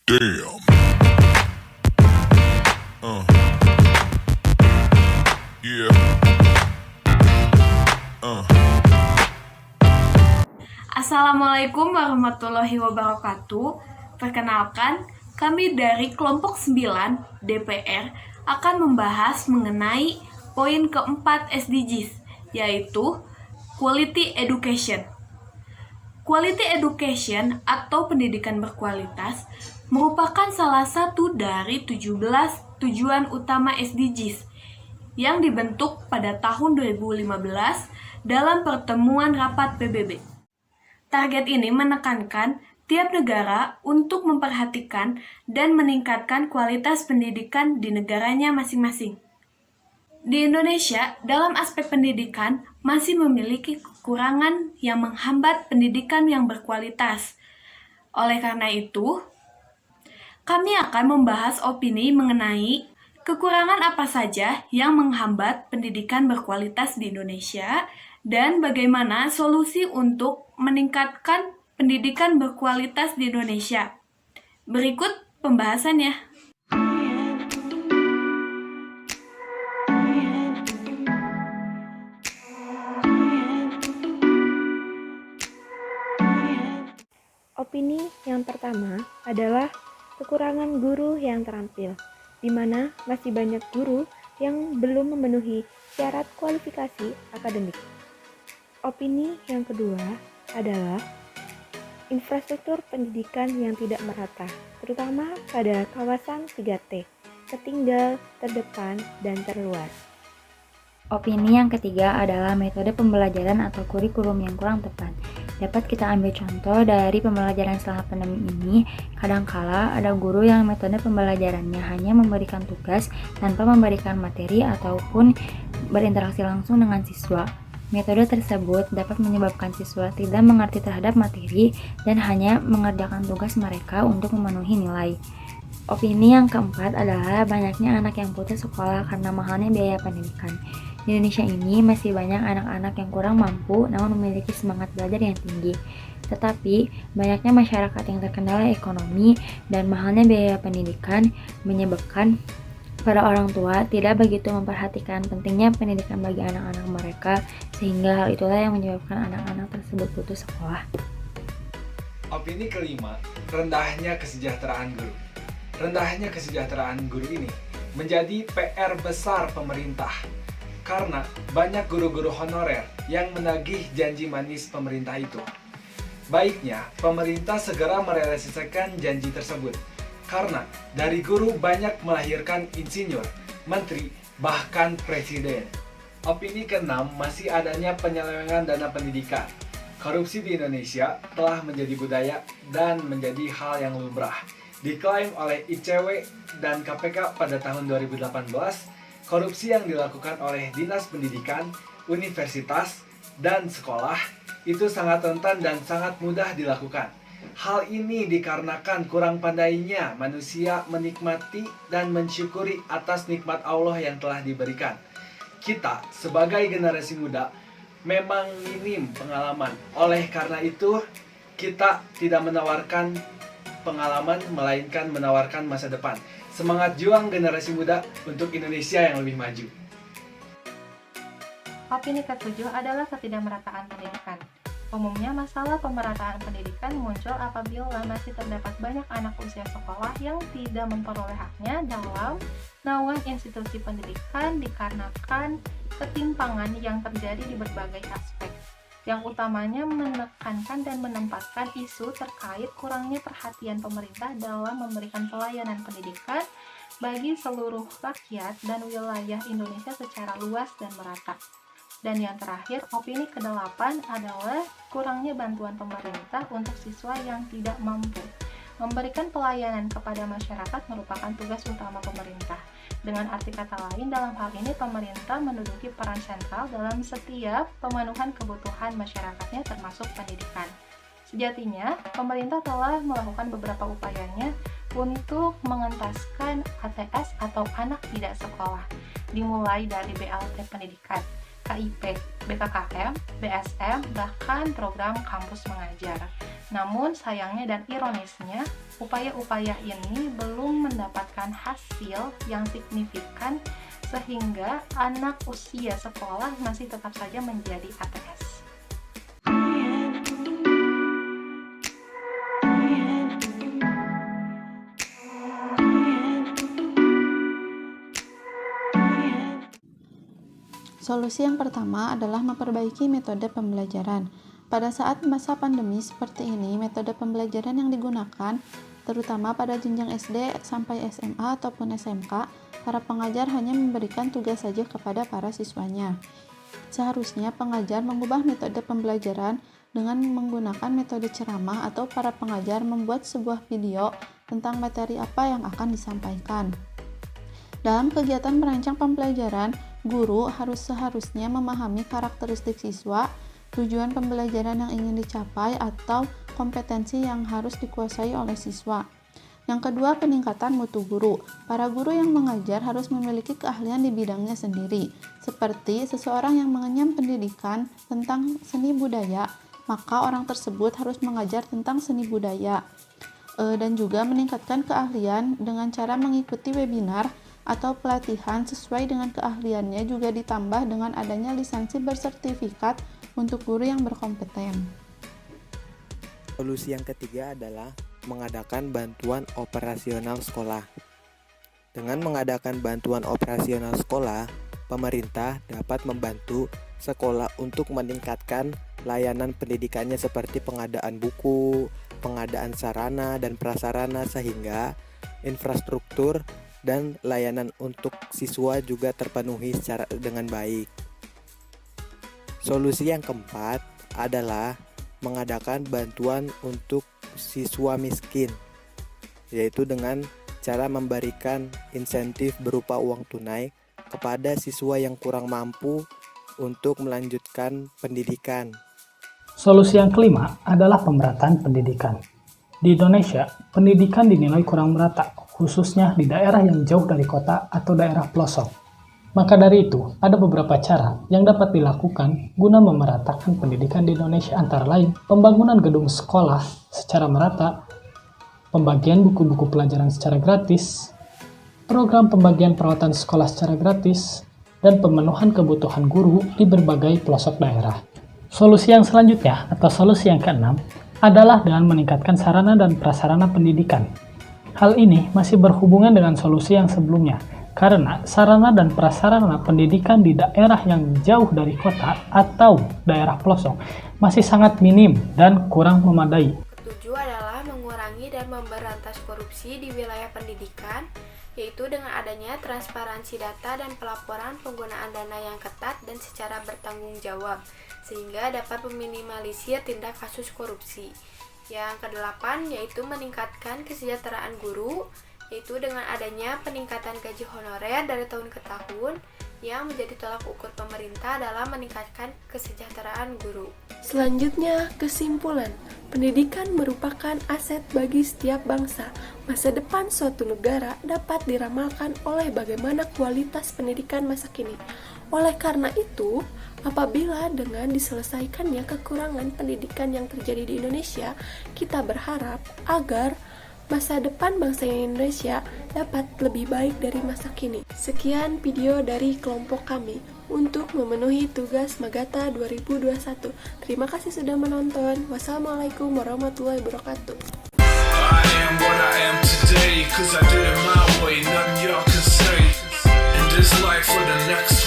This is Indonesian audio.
Damn. Yeah. Assalamualaikum warahmatullahi wabarakatuh. Perkenalkan, kami dari kelompok 9 DPR akan membahas mengenai poin keempat SDGs, yaitu Quality Education. Quality Education atau pendidikan berkualitas merupakan salah satu dari 17 tujuan utama SDGs yang dibentuk pada tahun 2015 dalam pertemuan rapat PBB. Target ini menekankan tiap negara untuk memperhatikan dan meningkatkan kualitas pendidikan di negaranya masing-masing. Di Indonesia, dalam aspek pendidikan, masih memiliki kekurangan yang menghambat pendidikan yang berkualitas. Oleh karena itu, kami akan membahas opini mengenai kekurangan apa saja yang menghambat pendidikan berkualitas di Indonesia dan bagaimana solusi untuk meningkatkan pendidikan berkualitas di Indonesia. Berikut pembahasannya. Opini yang pertama adalah kekurangan guru yang terampil, di mana masih banyak guru yang belum memenuhi syarat kualifikasi akademik. Opini yang kedua adalah infrastruktur pendidikan yang tidak merata, terutama pada kawasan 3T, tertinggal, terdepan, dan terluar. Opini yang ketiga adalah metode pembelajaran atau kurikulum yang kurang tepat. Dapat kita ambil contoh dari pembelajaran selama pandemi ini, kadangkala ada guru yang metode pembelajarannya hanya memberikan tugas tanpa memberikan materi ataupun berinteraksi langsung dengan siswa. Metode tersebut dapat menyebabkan siswa tidak mengerti terhadap materi dan hanya mengerjakan tugas mereka untuk memenuhi nilai. Opini yang keempat adalah banyaknya anak yang putus sekolah karena mahalnya biaya pendidikan. Di Indonesia ini masih banyak anak-anak yang kurang mampu namun memiliki semangat belajar yang tinggi. Tetapi banyaknya masyarakat yang terkendala ekonomi dan mahalnya biaya pendidikan menyebabkan para orang tua tidak begitu memperhatikan pentingnya pendidikan bagi anak-anak mereka, sehingga hal itulah yang menyebabkan anak-anak tersebut putus sekolah. Opini kelima, rendahnya kesejahteraan guru. Rendahnya kesejahteraan guru ini menjadi PR besar pemerintah karena banyak guru-guru honorer yang menagih janji manis pemerintah itu. Baiknya, pemerintah segera merealisasikan janji tersebut karena dari guru banyak melahirkan insinyur, menteri, bahkan presiden. Opini keenam, masih adanya penyelewengan dana pendidikan. Korupsi di Indonesia telah menjadi budaya dan menjadi hal yang lumrah. Diklaim oleh ICW dan KPK pada tahun 2018, korupsi yang dilakukan oleh Dinas Pendidikan, universitas, dan sekolah itu sangat rentan dan sangat mudah dilakukan. Hal ini dikarenakan kurang pandainya manusia menikmati dan mensyukuri atas nikmat Allah yang telah diberikan. Kita sebagai generasi muda memang minim pengalaman. Oleh karena itu, kita tidak menawarkan pengalaman melainkan menawarkan masa depan. Semangat juang generasi muda untuk Indonesia yang lebih maju. Opini ketujuh adalah ketidakmerataan pendidikan. Umumnya masalah pemerataan pendidikan muncul apabila masih terdapat banyak anak usia sekolah yang tidak memperoleh haknya dalam naungan institusi pendidikan dikarenakan ketimpangan yang terjadi di berbagai aspek. Yang utamanya menekankan dan menempatkan isu terkait kurangnya perhatian pemerintah dalam memberikan pelayanan pendidikan bagi seluruh rakyat dan wilayah Indonesia secara luas dan merata. Dan yang terakhir, opini ke-8 adalah kurangnya bantuan pemerintah untuk siswa yang tidak mampu. Memberikan pelayanan kepada masyarakat merupakan tugas utama pemerintah. Dengan arti kata lain, dalam hal ini pemerintah menduduki peran sentral dalam setiap pemenuhan kebutuhan masyarakatnya termasuk pendidikan. Sejatinya, pemerintah telah melakukan beberapa upayanya untuk mengentaskan ATS atau anak tidak sekolah, dimulai dari BLT pendidikan, KIP, BKKM, BSM, bahkan program kampus mengajar. Namun sayangnya dan ironisnya, upaya-upaya ini belum mendapatkan hasil yang signifikan sehingga anak usia sekolah masih tetap saja menjadi ATS. Solusi yang pertama adalah memperbaiki metode pembelajaran. Pada saat masa pandemi seperti ini, metode pembelajaran yang digunakan, terutama pada jenjang SD sampai SMA ataupun SMK, para pengajar hanya memberikan tugas saja kepada para siswanya. Seharusnya pengajar mengubah metode pembelajaran dengan menggunakan metode ceramah atau para pengajar membuat sebuah video tentang materi apa yang akan disampaikan. Dalam kegiatan merancang pembelajaran, guru seharusnya memahami karakteristik siswa, tujuan pembelajaran yang ingin dicapai, atau kompetensi yang harus dikuasai oleh siswa. Yang kedua, peningkatan mutu guru. Para guru yang mengajar harus memiliki keahlian di bidangnya sendiri, seperti seseorang yang mengenyam pendidikan tentang seni budaya, maka orang tersebut harus mengajar tentang seni budaya. Dan juga meningkatkan keahlian dengan cara mengikuti webinar atau pelatihan sesuai dengan keahliannya, juga ditambah dengan adanya lisensi bersertifikat untuk guru yang berkompeten. Solusi yang ketiga adalah mengadakan bantuan operasional sekolah. Dengan mengadakan bantuan operasional sekolah, pemerintah dapat membantu sekolah untuk meningkatkan layanan pendidikannya seperti pengadaan buku, pengadaan sarana dan prasarana, sehingga infrastruktur dan layanan untuk siswa juga terpenuhi dengan baik. Solusi yang keempat adalah mengadakan bantuan untuk siswa miskin, yaitu dengan cara memberikan insentif berupa uang tunai kepada siswa yang kurang mampu untuk melanjutkan pendidikan. Solusi yang kelima adalah pemerataan pendidikan. Di Indonesia, pendidikan dinilai kurang merata, khususnya di daerah yang jauh dari kota atau daerah pelosok. Maka dari itu, ada beberapa cara yang dapat dilakukan guna memeratakan pendidikan di Indonesia, antara lain pembangunan gedung sekolah secara merata, pembagian buku-buku pelajaran secara gratis, program pembagian peralatan sekolah secara gratis, dan pemenuhan kebutuhan guru di berbagai pelosok daerah. Solusi yang selanjutnya atau solusi yang keenam adalah dengan meningkatkan sarana dan prasarana pendidikan. Hal ini masih berhubungan dengan solusi yang sebelumnya, karena sarana dan prasarana pendidikan di daerah yang jauh dari kota atau daerah pelosok masih sangat minim dan kurang memadai. Ketujuh adalah mengurangi dan memberantas korupsi di wilayah pendidikan, yaitu dengan adanya transparansi data dan pelaporan penggunaan dana yang ketat dan secara bertanggung jawab, sehingga dapat meminimalisir tindak kasus korupsi. Yang kedelapan yaitu meningkatkan kesejahteraan guru, yaitu dengan adanya peningkatan gaji honorer dari tahun ke tahun yang menjadi tolak ukur pemerintah dalam meningkatkan kesejahteraan guru. Selanjutnya, kesimpulan. Pendidikan merupakan aset bagi setiap bangsa. Masa depan suatu negara dapat diramalkan oleh bagaimana kualitas pendidikan masa kini. Oleh karena itu, apabila dengan diselesaikannya kekurangan pendidikan yang terjadi di Indonesia, kita berharap agar masa depan bangsa Indonesia dapat lebih baik dari masa kini. Sekian video dari kelompok kami untuk memenuhi tugas Magata 2021. Terima kasih sudah menonton. Wassalamualaikum warahmatullahi wabarakatuh. I am what I am today, 'cause I did it my way, nothing y'all can say. In this life for the next